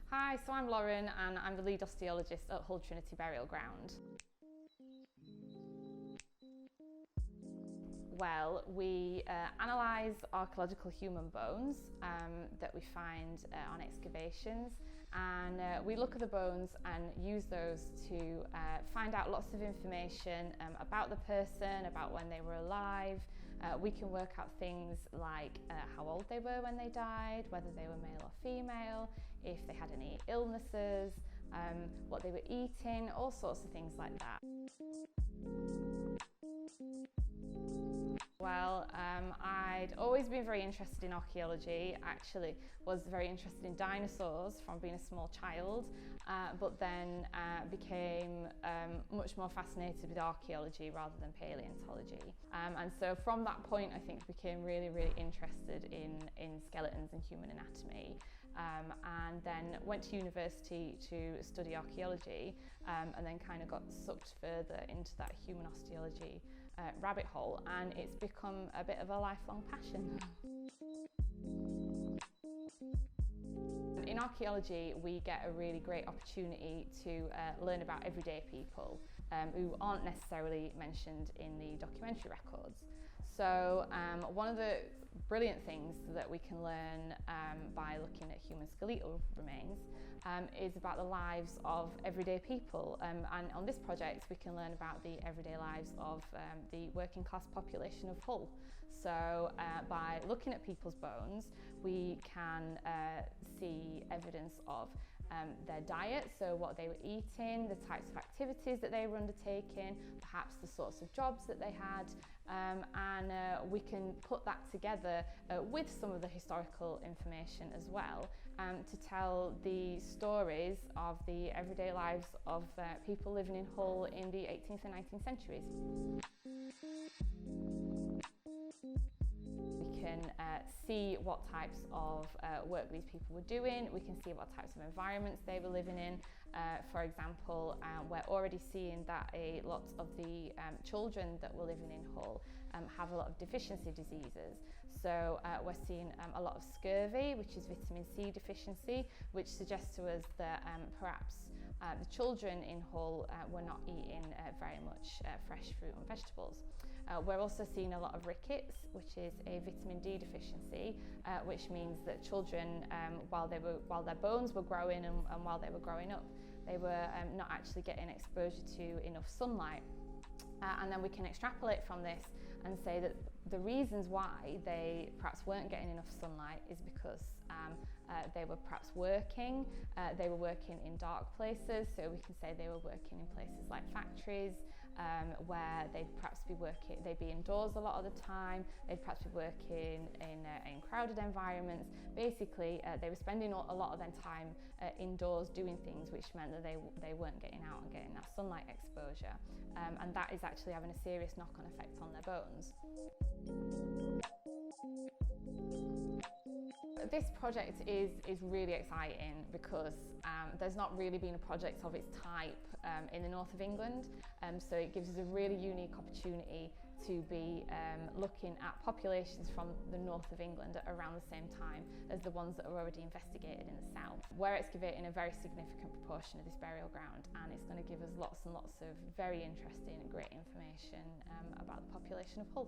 Hi, so I'm Lauren and I'm the lead osteologist at Hull Trinity Burial Ground. Well, we analyse archaeological human bones that we find on excavations, and we look at the bones and use those to find out lots of information about the person, about when they were alive. We can work out things like how old they were when they died, whether they were male or female, if they had any illnesses, what they were eating, all sorts of things like that. Well, I'd always been very interested in archaeology. Actually was very interested in dinosaurs from being a small child, but then became much more fascinated with archaeology rather than paleontology. And so from that point I think became really interested in skeletons and human anatomy, and then went to university to study archaeology, and then kind of got sucked further into that human osteology rabbit hole, and it's become a bit of a lifelong passion. In archaeology, we get a really great opportunity to learn about everyday people who aren't necessarily mentioned in the documentary records. So one of the brilliant things that we can learn by looking at human skeletal remains is about the lives of everyday people. And on this project, we can learn about the everyday lives of the working class population of Hull. So by looking at people's bones, we can see evidence of their diet, so what they were eating, the types of activities that they were undertaking, perhaps the sorts of jobs that they had, and we can put that together with some of the historical information as well, to tell the stories of the everyday lives of people living in Hull in the 18th and 19th centuries. We can see what types of work these people were doing, we can see what types of environments they were living in. For example, we're already seeing that a lot of the children that were living in Hull have a lot of deficiency diseases. So we're seeing a lot of scurvy, which is vitamin C deficiency, which suggests to us that perhaps the children in Hull were not eating very much fresh fruit and vegetables. We're also seeing a lot of rickets, which is a vitamin D deficiency, which means that children, while their bones were growing and while they were growing up, they were not actually getting exposure to enough sunlight. And then we can extrapolate from this and say that the reasons why they perhaps weren't getting enough sunlight is because they were perhaps working, they were working in dark places, so we can say they were working in places like factories, where they'd perhaps be working, they'd be indoors a lot of the time, they'd perhaps be working in crowded environments. Basically, they were spending a lot of their time indoors doing things, which meant that they weren't getting out and getting that sunlight exposure, and that is actually having a serious knock-on effect on their bones. This project is really exciting because there's not really been a project of its type in the north of England, so it gives us a really unique opportunity to be looking at populations from the north of England at around the same time as the ones that are already investigated in the south. We're excavating a very significant proportion of this burial ground, and it's going to give us lots and lots of very interesting and great information about the population of Hull.